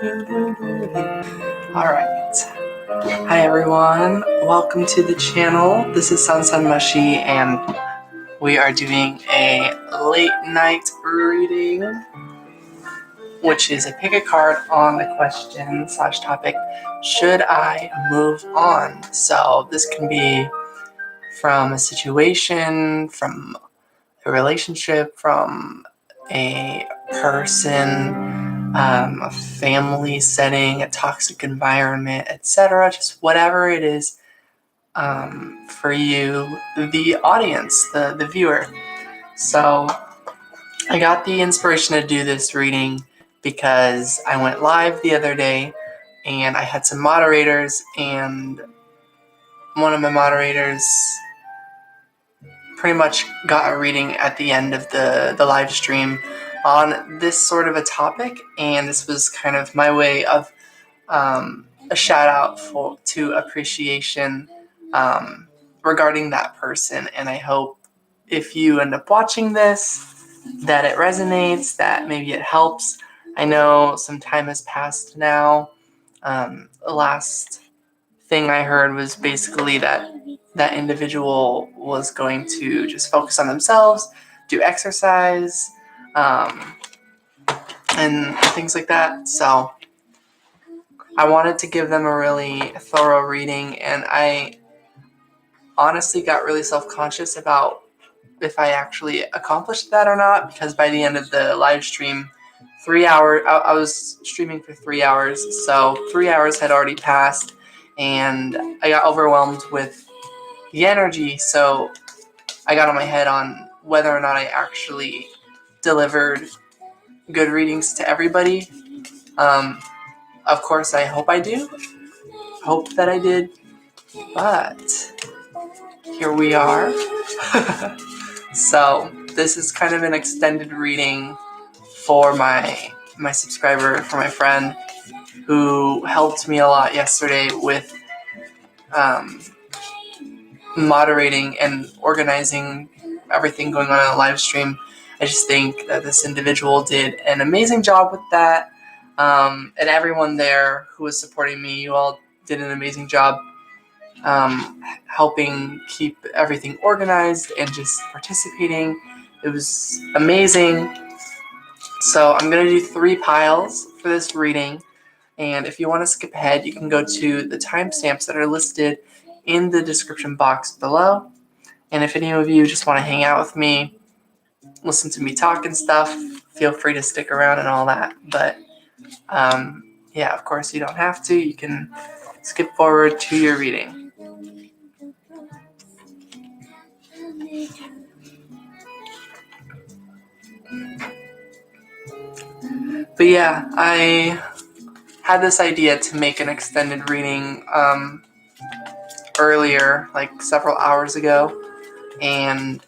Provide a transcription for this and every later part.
Alright. Hi everyone. Welcome to the channel. This is Son Nguyen and we are doing a late night reading, which is a pick a card on the question / topic, should I move on? So this can be from a situation, from a relationship, from a person, a family setting, a toxic environment, etc. Just whatever it is for you, the audience, the viewer. So I got the inspiration to do this reading because I went live the other day and I had some moderators, and one of my moderators pretty much got a reading at the end of the live stream on this sort of a topic, and this was kind of my way of a shout out to appreciation regarding that person. And I hope if you end up watching this that it resonates, that maybe it helps. I know some time has passed now. The last thing I heard was basically that individual was going to just focus on themselves, do exercise, and things like that. So I wanted to give them a really thorough reading, and I honestly got really self-conscious about if I actually accomplished that or not, because by the end of the live stream, 3 hours, I was streaming for 3 hours, so 3 hours had already passed, and I got overwhelmed with the energy, so I got on my head on whether or not I actually delivered good readings to everybody. Of course, I hope I do. Hope that I did. But here we are. So this is kind of an extended reading for my subscriber, for my friend, who helped me a lot yesterday with moderating and organizing everything going on in the live stream. I just think that this individual did an amazing job with that, and everyone there who was supporting me, you all did an amazing job helping keep everything organized and just participating. It was amazing. So I'm going to do 3 piles for this reading, and if you want to skip ahead, you can go to the timestamps that are listed in the description box below. And if any of you just want to hang out with me, listen to me talk and stuff, feel free to stick around and all that. But yeah, of course you don't have to. You can skip forward to your reading. But yeah, I had this idea to make an extended reading earlier, like several hours ago, and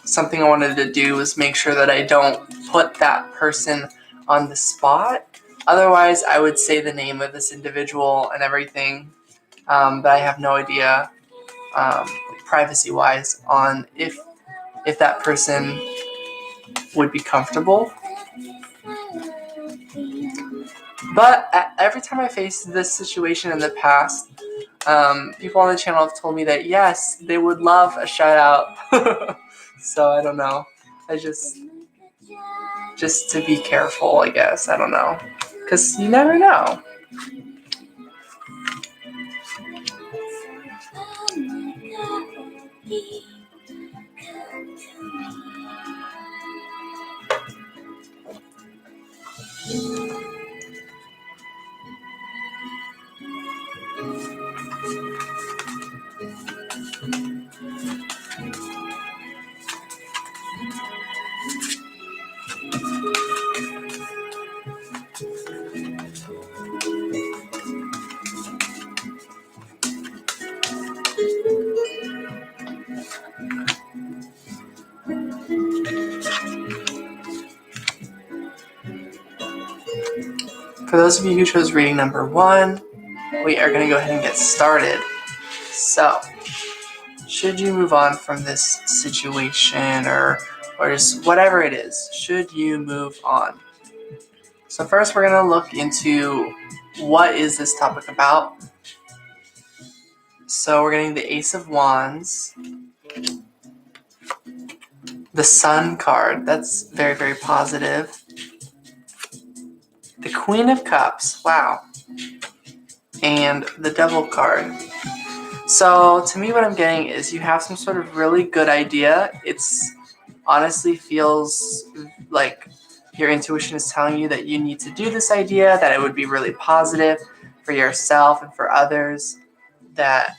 something I wanted to do was make sure that I don't put that person on the spot. Otherwise, I would say the name of this individual and everything, but I have no idea, privacy-wise, on if that person would be comfortable. But every time I faced this situation in the past, people on the channel have told me that yes, they would love a shout out. So I don't know. I just to be careful, I guess. I don't know, because you never know. For those of you who chose reading number 1, we are going to go ahead and get started. So, should you move on from this situation or just whatever it is? Should you move on? So first we're going to look into what is this topic about. So we're getting the Ace of Wands, the Sun card, that's very, very positive, the Queen of Cups, wow, and the Devil card. So to me what I'm getting is you have some sort of really good idea. It's honestly feels like your intuition is telling you that you need to do this idea, that it would be really positive for yourself and for others, that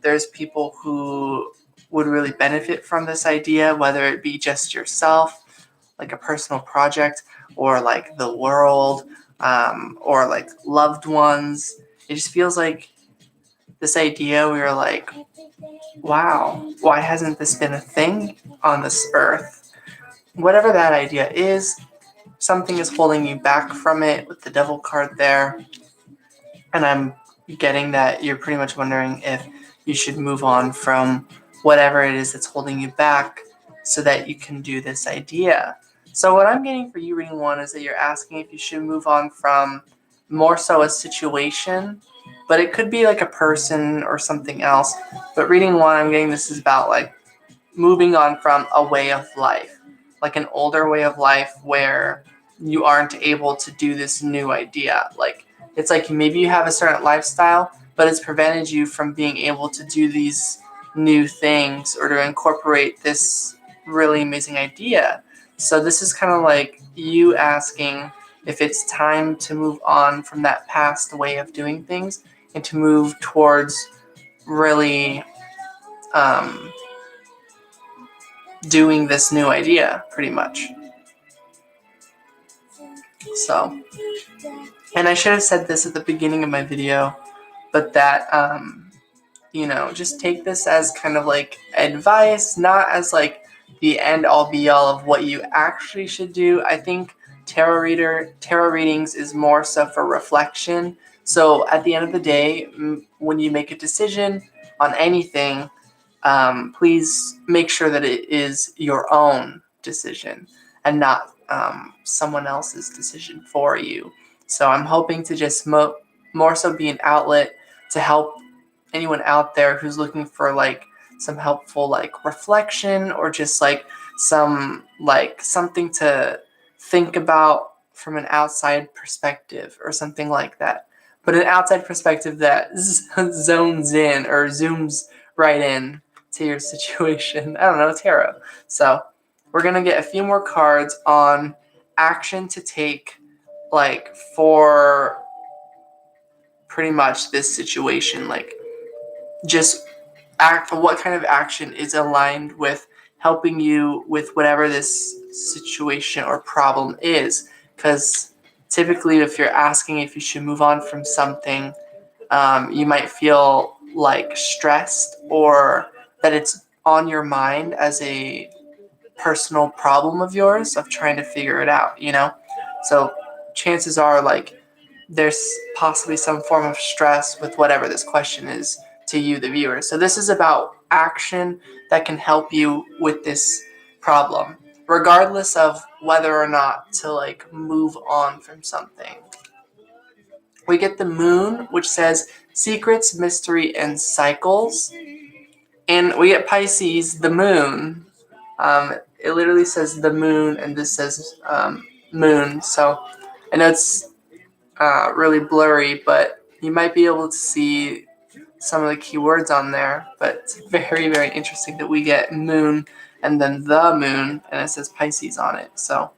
there's people who would really benefit from this idea, whether it be just yourself, like a personal project, or like the world, or like loved ones. It just feels like this idea we were like, wow, why hasn't this been a thing on this earth? Whatever that idea is, something is holding you back from it with the Devil card there. And I'm getting that you're pretty much wondering if you should move on from whatever it is that's holding you back so that you can do this idea. So what I'm getting for you, reading one, is that you're asking if you should move on from more so a situation, but it could be like a person or something else. But reading one, I'm getting this is about like moving on from a way of life, like an older way of life where you aren't able to do this new idea. Like it's like maybe you have a certain lifestyle, but it's prevented you from being able to do these new things or to incorporate this really amazing idea. So this is kind of like you asking if it's time to move on from that past way of doing things and to move towards really doing this new idea, pretty much. So, and I should have said this at the beginning of my video, but that, just take this as kind of like advice, not as like the end all be all of what you actually should do. I think tarot readings is more so for reflection. So at the end of the day, when you make a decision on anything, please make sure that it is your own decision and not someone else's decision for you. So I'm hoping to just more so be an outlet to help anyone out there who's looking for like some helpful like reflection or just like some like something to think about from an outside perspective or something like that. But an outside perspective that zones in or zooms right in to your situation. I don't know, tarot. So we're going to get a few more cards on action to take, like, for pretty much this situation. Like, just what kind of action is aligned with helping you with whatever this situation or problem is. Because typically if you're asking if you should move on from something, you might feel like stressed or that it's on your mind as a personal problem of yours of trying to figure it out, So chances are like there's possibly some form of stress with whatever this question is to you, the viewer. So this is about action that can help you with this problem, regardless of whether or not to like move on from something. We get the Moon, which says secrets, mystery, and cycles. And we get Pisces, the Moon. It literally says the Moon, and this says Moon. So I know it's really blurry, but you might be able to see some of the keywords on there. But it's very, very interesting that we get Moon and then the Moon, and it says Pisces on it. So,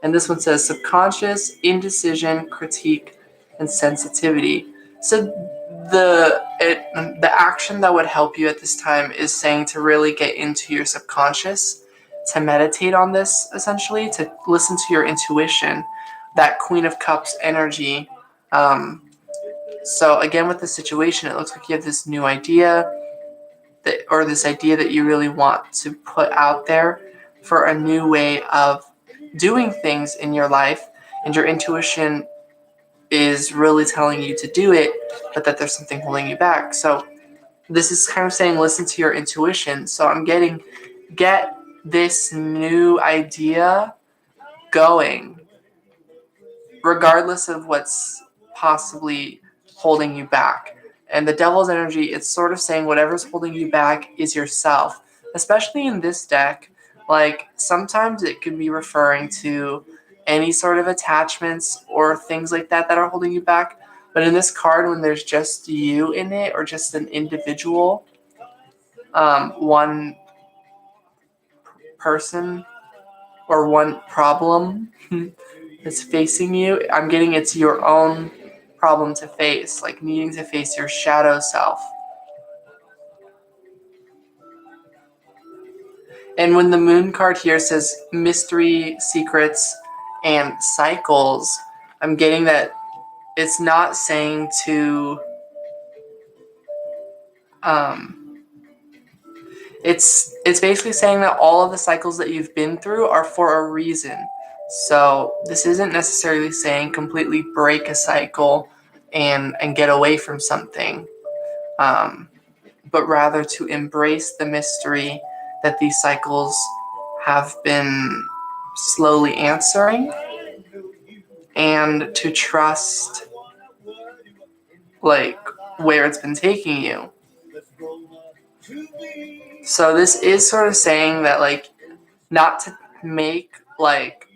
and this one says subconscious, indecision, critique, and sensitivity. So the action that would help you at this time is saying to really get into your subconscious, to meditate on this, essentially, to listen to your intuition, that Queen of Cups energy. So again, with the situation, it looks like you have this new idea this idea that you really want to put out there for a new way of doing things in your life, and your intuition is really telling you to do it, but that there's something holding you back. So this is kind of saying listen to your intuition. So I'm get this new idea going. regardless of what's possibly holding you back. And the devil's energy, it's sort of saying whatever's holding you back is yourself. Especially in this deck, like sometimes it could be referring to any sort of attachments or things like that that are holding you back. But in this card, when there's just you in it or just an individual, one person or one problem that's facing you, I'm getting it's your own problem to face, like needing to face your shadow self. And when the moon card here says mystery, secrets, and cycles, I'm getting that it's not saying to it's basically saying that all of the cycles that you've been through are for a reason. So this isn't necessarily saying completely break a cycle and get away from something, but rather to embrace the mystery that these cycles have been slowly answering, and to trust like where it's been taking you. So this is sort of saying that like not to make like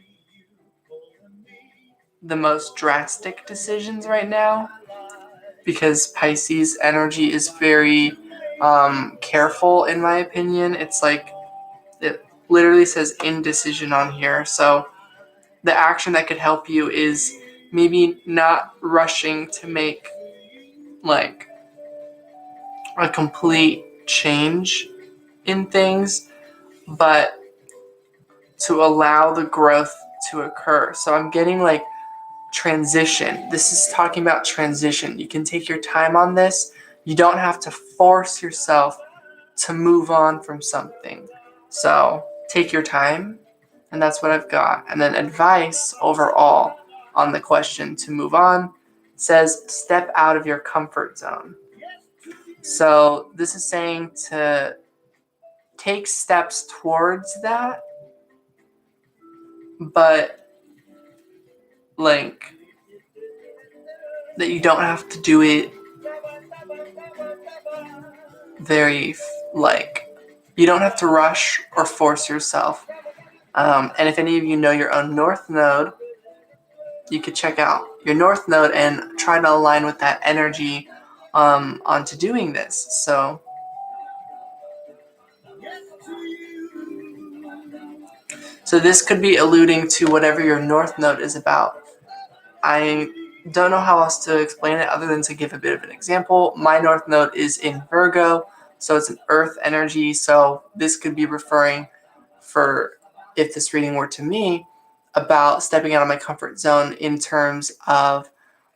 the most drastic decisions right now, because Pisces energy is very careful, in my opinion. It's like it literally says indecision on here. So the action that could help you is maybe not rushing to make like a complete change in things, but to allow the growth to occur. So I'm getting like transition. This is talking about transition. You can take your time on this. You don't have to force yourself to move on from something. So take your time, and that's what I've got. And then advice overall on the question to move on says step out of your comfort zone. So this is saying to take steps towards that, but like that you don't have to do it very like you don't have to rush or force yourself. And if any of you know your own North Node, you could check out your North Node and try to align with that energy onto doing this. So this could be alluding to whatever your North Node is about. I don't know how else to explain it other than to give a bit of an example. My North Node is in Virgo, so it's an Earth energy. So this could be referring, for if this reading were to me, about stepping out of my comfort zone in terms of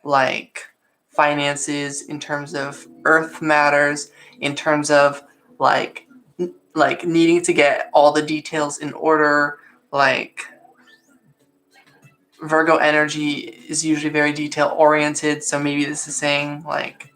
like finances, in terms of Earth matters, in terms of like needing to get all the details in order. Like Virgo energy is usually very detail oriented, so maybe this is saying like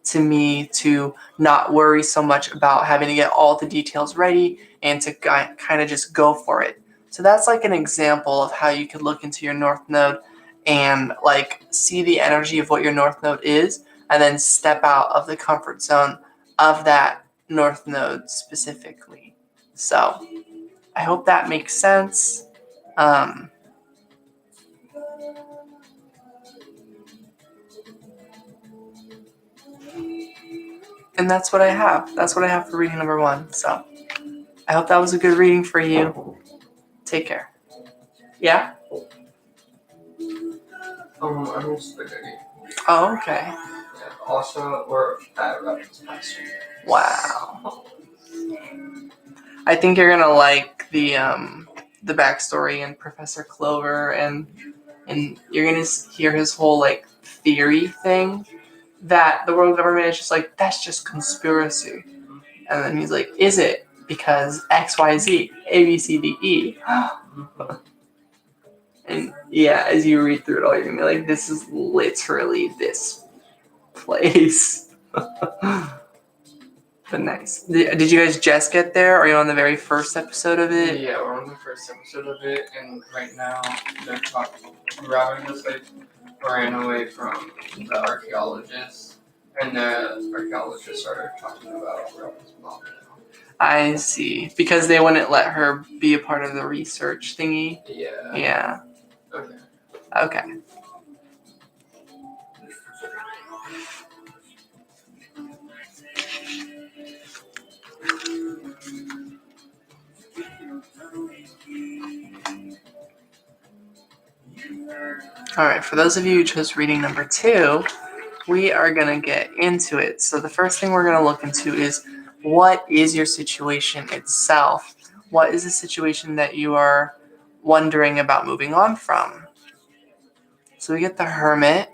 to me to not worry so much about having to get all the details ready and to kind of just go for it. So that's like an example of how you could look into your North Node and like see the energy of what your North Node is, and then step out of the comfort zone of that North Node specifically. So I hope that makes sense. And that's what I have. That's what I have for reading number 1. So I hope that was a good reading for you. Take care. Yeah? I'm in spaghetti. Oh, okay. Yeah, also, we're at reference master. Wow. I think you're gonna like the backstory and Professor Clover, and you're gonna hear his whole like theory thing that the world government is just like, that's just conspiracy. And then he's like, is it? Because X, Y, Z, A, B, C, D, E. And yeah, as you read through it all, you're gonna be like, this is literally this place. But nice. Did you guys just get there? Are you on the very first episode of it? Yeah, we're on the first episode of it, and right now they're talking. Robin just ran away from the archaeologist, and the archaeologist started talking about Robin's mom. I see. Because they wouldn't let her be a part of the research thingy? Yeah. Yeah. Okay. Alright, for those of you who chose reading number 2, we are going to get into it. So the first thing we're going to look into is, what is your situation itself? What is the situation that you are wondering about moving on from? So we get the Hermit.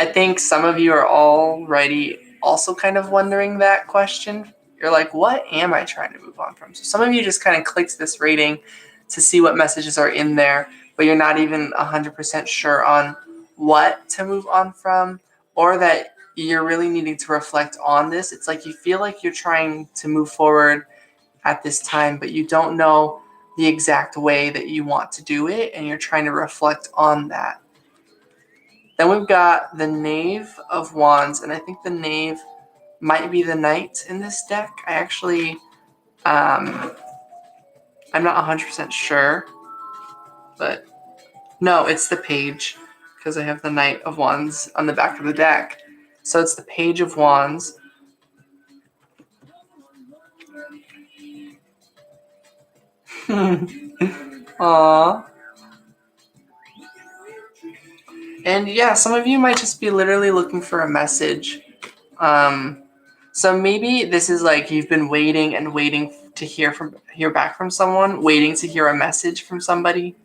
I think some of you are already also kind of wondering that question. You're like, what am I trying to move on from? So some of you just kind of clicked this rating to see what messages are in there, but you're not even 100% sure on what to move on from, or that you're really needing to reflect on this. It's like you feel like you're trying to move forward at this time, but you don't know the exact way that you want to do it, and you're trying to reflect on that. Then we've got the Knave of Wands, and I think the Knave might be the Knight in this deck. I actually, I'm not 100% sure, but no, it's the Page, because I have the Knight of Wands on the back of the deck. So it's the Page of Wands. Aww. And yeah, some of you might just be literally looking for a message. So maybe this is like you've been waiting and waiting to hear back from someone, waiting to hear a message from somebody.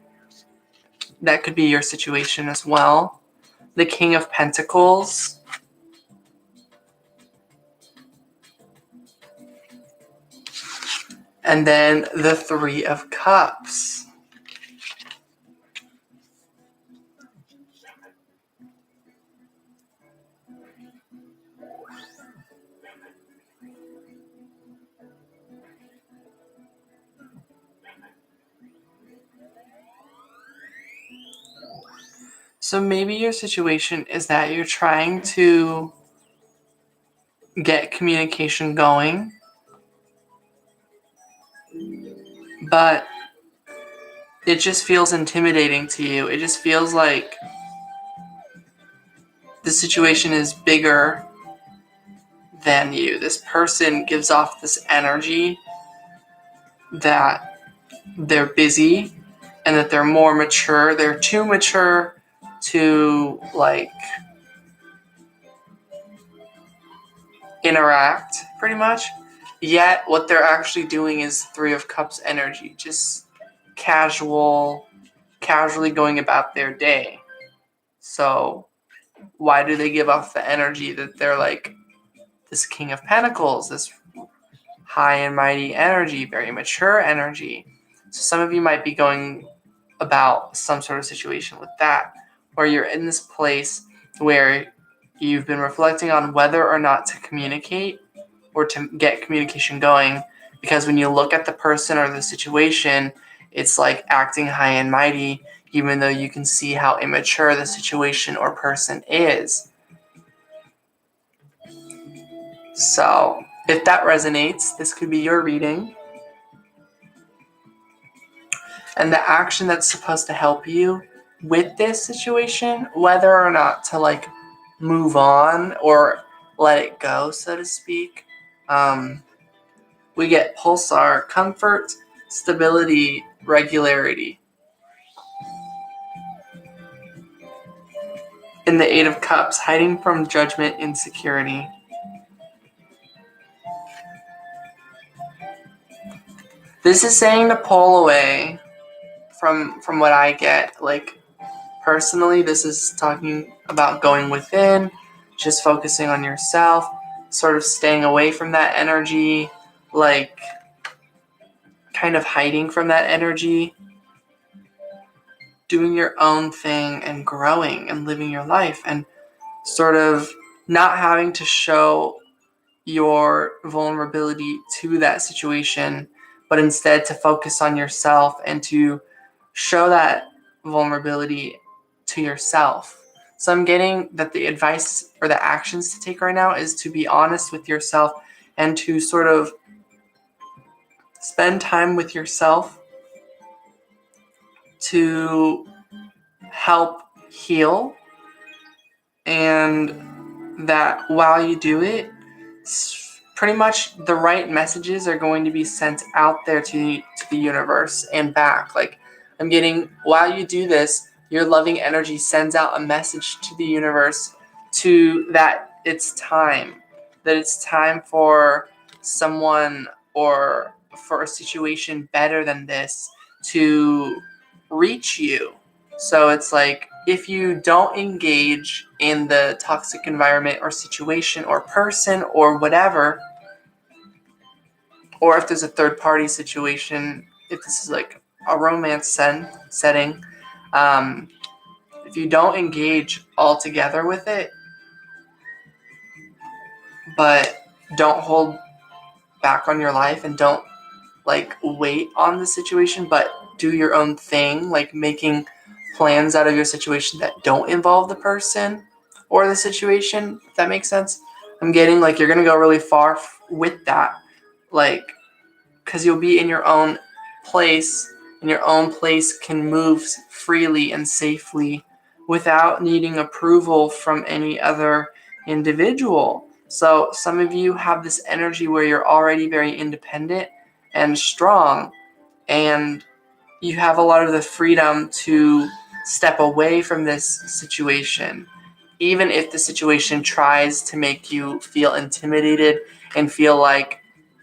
That could be your situation as well. The King of Pentacles. And then the Three of Cups. So maybe your situation is that you're trying to get communication going, but it just feels intimidating to you. It just feels like the situation is bigger than you. This person gives off this energy that they're busy and that they're more mature. They're too mature to like interact pretty much. Yet what they're actually doing is Three of Cups energy, just casually going about their day. So why do they give off the energy that they're like this King of Pentacles, this high and mighty energy, very mature energy? So some of you might be going about some sort of situation with that, where you're in this place where you've been reflecting on whether or not to communicate or to get communication going, because when you look at the person or the situation, it's like acting high and mighty, even though you can see how immature the situation or person is. So if that resonates, this could be your reading. And the action that's supposed to help you with this situation, whether or not to like move on or let it go, so to speak, we get pulsar, comfort, stability, regularity. In the Eight of Cups, hiding from judgment, insecurity. This is saying to pull away from what I get. Like, personally, this is talking about going within, just focusing on yourself, sort of staying away from that energy, like kind of hiding from that energy, doing your own thing and growing and living your life, and sort of not having to show your vulnerability to that situation, but instead to focus on yourself and to show that vulnerability to yourself. So I'm getting that the advice or the actions to take right now is to be honest with yourself and to sort of spend time with yourself to help heal, and that while you do it, pretty much the right messages are going to be sent out there to the universe and back. Like, I'm getting, while you do this, your loving energy sends out a message to the universe that it's time for someone or for a situation better than this to reach you. So it's like, if you don't engage in the toxic environment or situation or person or whatever, or if there's a third party situation, if this is like a romance setting, if you don't engage altogether with it, but don't hold back on your life and don't like wait on the situation, but do your own thing, like making plans out of your situation that don't involve the person or the situation, if that makes sense. I'm getting like you're gonna go really far with that, like, because you'll be in your own place, and your own place can move freely and safely without needing approval from any other individual. So some of you have this energy where you're already very independent and strong, and you have a lot of the freedom to step away from this situation, even if the situation tries to make you feel intimidated and feel like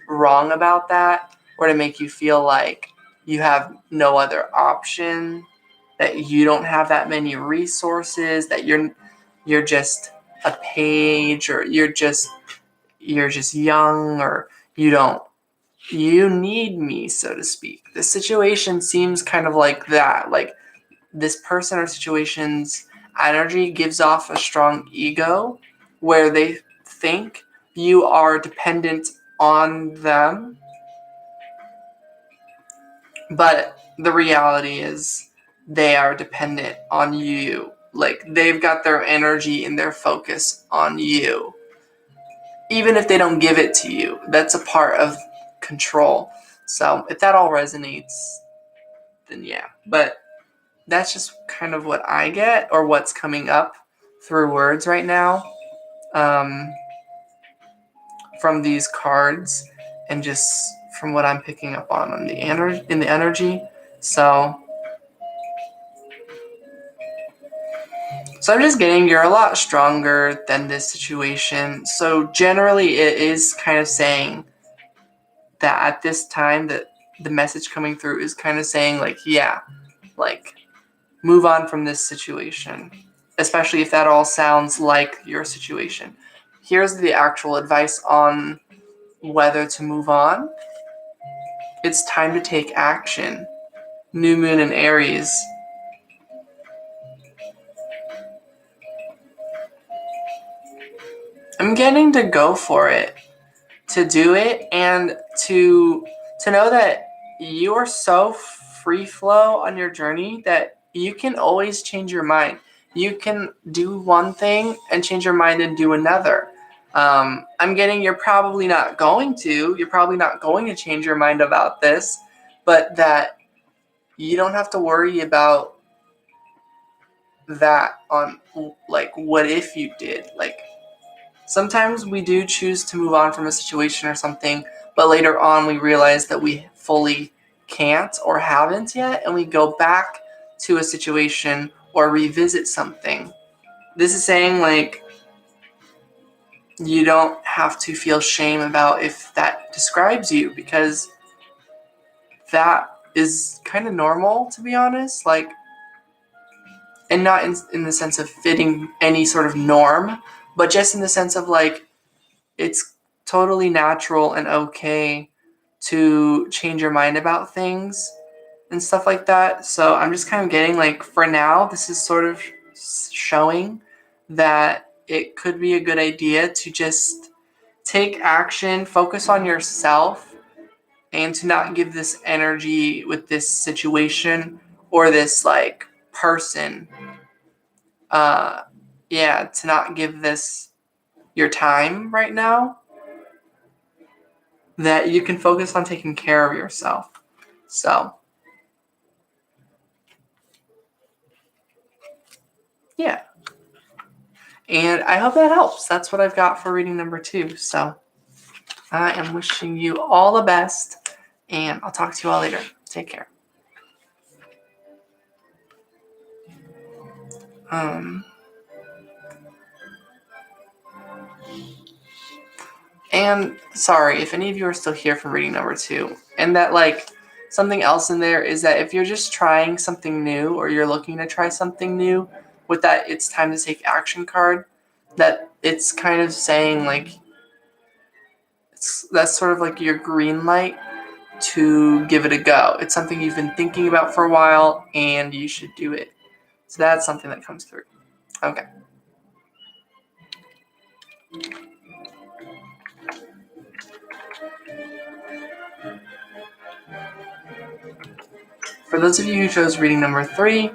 wrong about that, or to make you feel like you have no other option, that you don't have that many resources, that you're just a page, or you're just young, or you need me, so to speak. The situation seems kind of like that. Like, this person or situation's energy gives off a strong ego where they think you are dependent on them. But the reality is they are dependent on you. Like, they've got their energy and their focus on you. Even if they don't give it to you, that's a part of control. So if that all resonates, then yeah. But that's just kind of what I get, or what's coming up through words right now, from these cards, and just from what I'm picking up on in the energy. So I'm just getting, you're a lot stronger than this situation. So generally it is kind of saying that at this time, that the message coming through is kind of saying like, yeah, like, move on from this situation, especially if that all sounds like your situation. Here's the actual advice on whether to move on. It's time to take action. New moon in Aries. I'm getting to go for it, to do it, and to know that you are so free flow on your journey that you can always change your mind. You can do one thing and change your mind and do another. I'm getting, you're probably not going to change your mind about this, but that you don't have to worry about that on, like, what if you did. Like, sometimes we do choose to move on from a situation or something, but later on we realize that we fully can't or haven't yet, and we go back to a situation or revisit something. This is saying, like, you don't have to feel shame about if that describes you, because that is kind of normal, to be honest. Like, and not in the sense of fitting any sort of norm, but just in the sense of, like, it's totally natural and okay to change your mind about things and stuff like that. So I'm just kind of getting, like, for now, this is sort of showing that it could be a good idea to just take action, focus on yourself, and to not give this energy with this situation or this like person, to not give this your time right now, that you can focus on taking care of yourself. So, yeah. And I hope that helps. That's what I've got for reading number 2. So, I am wishing you all the best, and I'll talk to you all later. Take care. And sorry if any of you are still here from reading number 2. And that, like, something else in there is that if you're just trying something new or you're looking to try something new with that it's time to take action card, that it's kind of saying, like, that's sort of like your green light to give it a go. It's something you've been thinking about for a while and you should do it. So that's something that comes through. Okay. For those of you who chose reading number 3,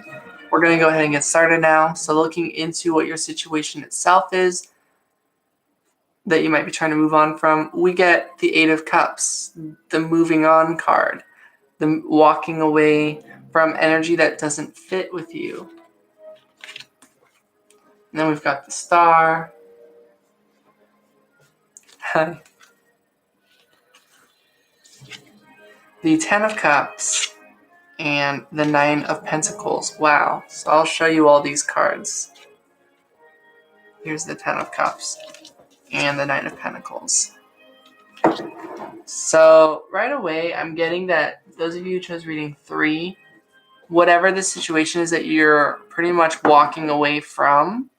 we're going to go ahead and get started now. So looking into what your situation itself is that you might be trying to move on from, we get the 8 of Cups, the moving on card, the walking away from energy that doesn't fit with you. And then we've got the Star. The 10 of Cups and the 9 of Pentacles. Wow. So I'll show you all these cards. Here's the 10 of Cups and the 9 of Pentacles. So right away, I'm getting that those of you who chose reading 3, whatever the situation is that you're pretty much walking away from,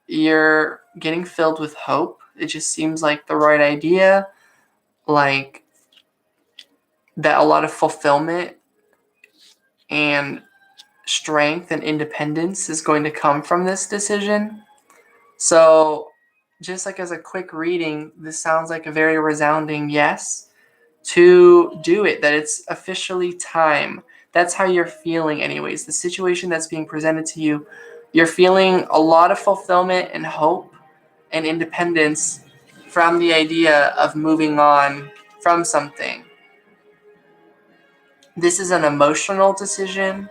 you're getting filled with hope. It just seems like the right idea, like that a lot of fulfillment and strength and independence is going to come from this decision. So just like as a quick reading, this sounds like a very resounding yes to do it, that it's officially time. That's how you're feeling anyways. The situation that's being presented to you, you're feeling a lot of fulfillment and hope and independence from the idea of moving on from something. This is an emotional decision.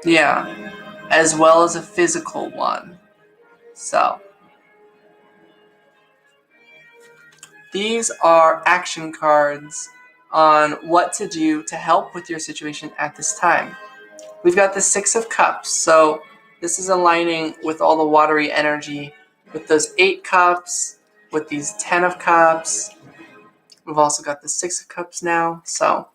Yeah, as well as a physical one. So, these are action cards on what to do to help with your situation at this time. We've got the 6 of Cups, so this is aligning with all the watery energy with those 8 cups, with these 10 of Cups. We've also got the 6 of Cups now, so.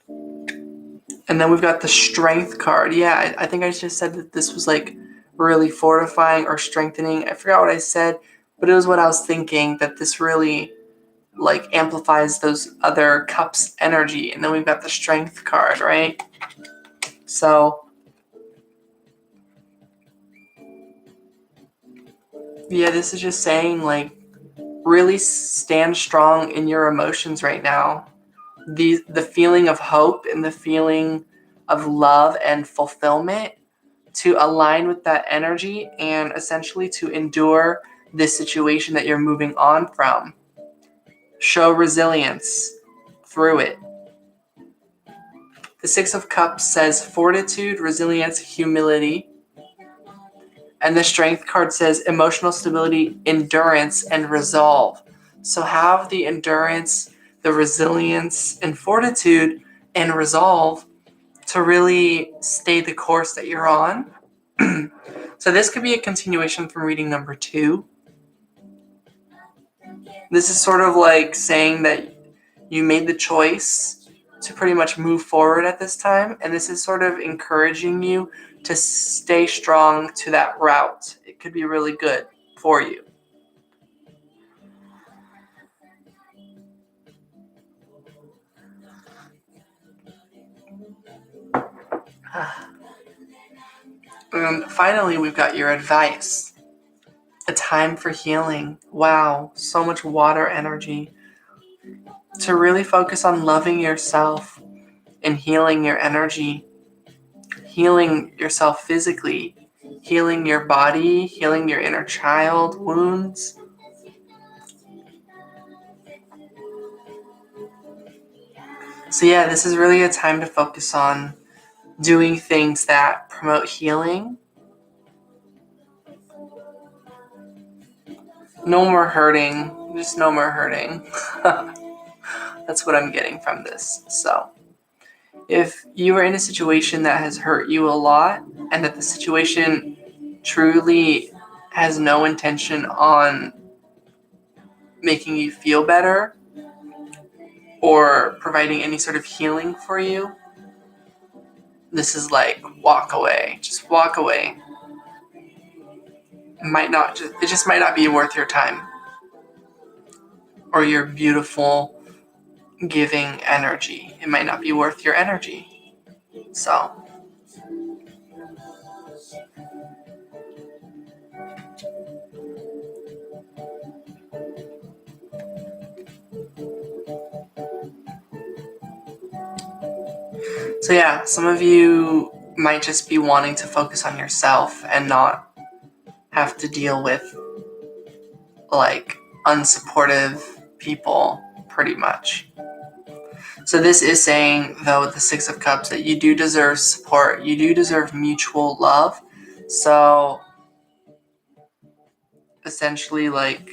And then we've got the Strength card. Yeah, I think I just said that this was like really fortifying or strengthening. I forgot what I said, but it was what I was thinking, that this really like amplifies those other cups energy. And then we've got the Strength card, right? So yeah, this is just saying, like, really stand strong in your emotions right now. The feeling of hope and the feeling of love and fulfillment, to align with that energy and essentially to endure this situation that you're moving on from. Show resilience through it. The 6 of Cups says fortitude, resilience, humility. And the Strength card says emotional stability, endurance, and resolve. So have the endurance, the resilience, and fortitude and resolve to really stay the course that you're on. So this could be a continuation from reading number 2. This is sort of like saying that you made the choice to pretty much move forward at this time, and this is sort of encouraging you to stay strong to that route. It could be really good for you. And finally, we've got your advice. A time for healing. Wow, so much water energy. To really focus on loving yourself and healing your energy, healing yourself physically, healing your body, healing your inner child wounds. So yeah, this is really a time to focus on doing things that promote healing. No more hurting, just no more hurting. That's what I'm getting from this. So, if you are in a situation that has hurt you a lot and that the situation truly has no intention on making you feel better or providing any sort of healing for you, this is like walk away. Just walk away. It just might not be worth your time or your beautiful giving energy. It might not be worth your energy. So yeah, some of you might just be wanting to focus on yourself and not have to deal with like unsupportive people pretty much. So this is saying, though, with the Six of Cups, that you do deserve support. You do deserve mutual love. So essentially, like,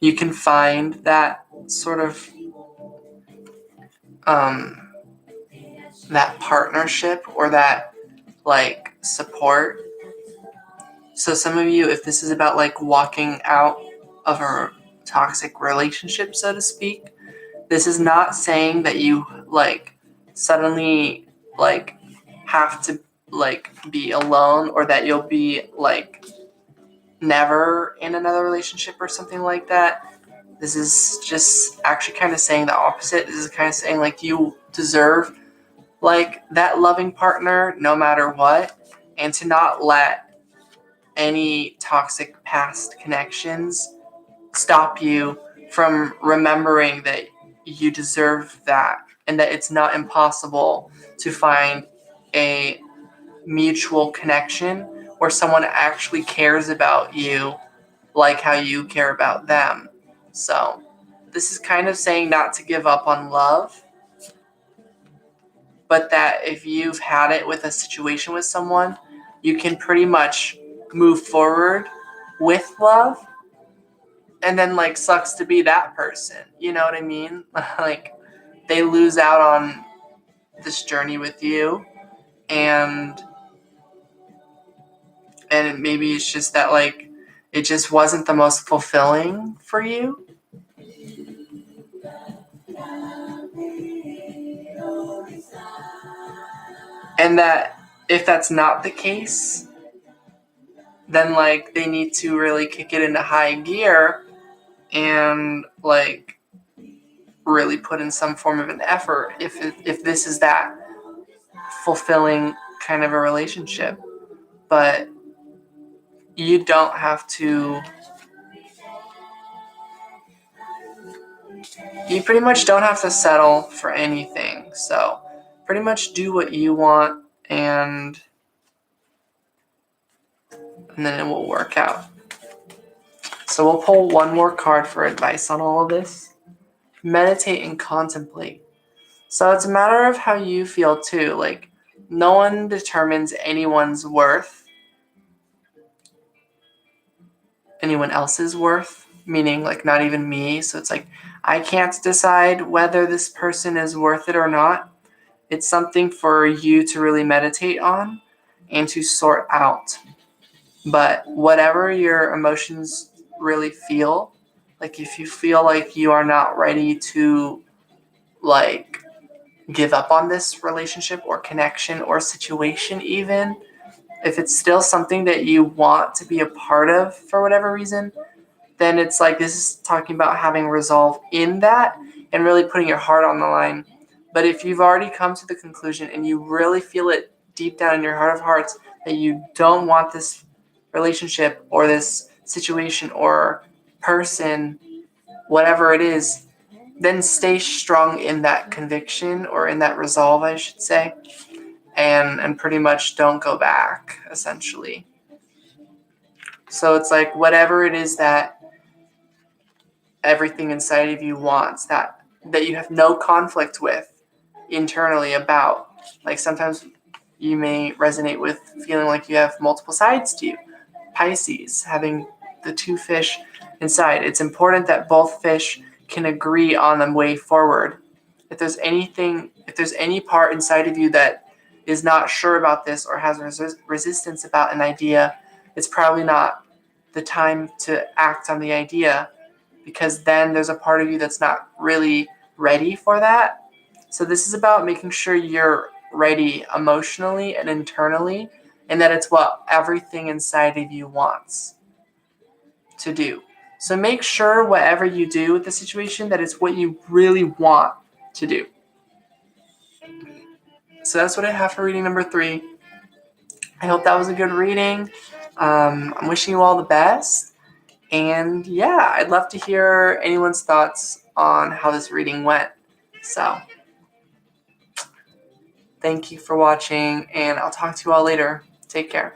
you can find that sort of that partnership or that like support. So some of you, if this is about like walking out of a toxic relationship, so to speak, this is not saying that you like suddenly like have to like be alone or that you'll be like never in another relationship or something like that. This is just actually kind of saying the opposite. This is kind of saying like you deserve like that loving partner no matter what, and to not let any toxic past connections stop you from remembering that you deserve that and that it's not impossible to find a mutual connection where someone actually cares about you like how you care about them. So this is kind of saying not to give up on love, but that if you've had it with a situation with someone, you can pretty much move forward with love. And then like sucks to be that person. You know what I mean? Like they lose out on this journey with you, and maybe it's just that like it just wasn't the most fulfilling for you. And that if that's not the case, then like they need to really kick it into high gear and like really put in some form of an effort if this is that fulfilling kind of a relationship. But you don't have to, you pretty much don't have to settle for anything. So pretty much do what you want, and then it will work out. So we'll pull one more card for advice on all of this. Meditate and contemplate. So it's a matter of how you feel too. Like no one determines anyone's worth, anyone else's worth, meaning like not even me. So it's like I can't decide whether this person is worth it or not. It's something for you to really meditate on and to sort out. But whatever your emotions really feel, like if you feel like you are not ready to like give up on this relationship or connection or situation, even if it's still something that you want to be a part of for whatever reason, then it's like this is talking about having resolve in that and really putting your heart on the line. But if you've already come to the conclusion and you really feel it deep down in your heart of hearts that you don't want this relationship or this situation or person, whatever it is, then stay strong in that conviction or in that resolve, I should say, and pretty much don't go back, essentially. So it's like whatever it is that everything inside of you wants, that you have no conflict with internally about. Like sometimes you may resonate with feeling like you have multiple sides to you. Pisces, having the two fish inside. It's important that both fish can agree on the way forward. If there's any part inside of you that is not sure about this or has resistance about an idea, it's probably not the time to act on the idea, because then there's a part of you that's not really ready for that. So this is about making sure you're ready emotionally and internally, and that it's what everything inside of you wants to do. So make sure whatever you do with the situation, that it's what you really want to do. So that's what I have for reading number 3. I hope that was a good reading. I'm wishing you all the best. And yeah, I'd love to hear anyone's thoughts on how this reading went. So thank you for watching, and I'll talk to you all later. Take care.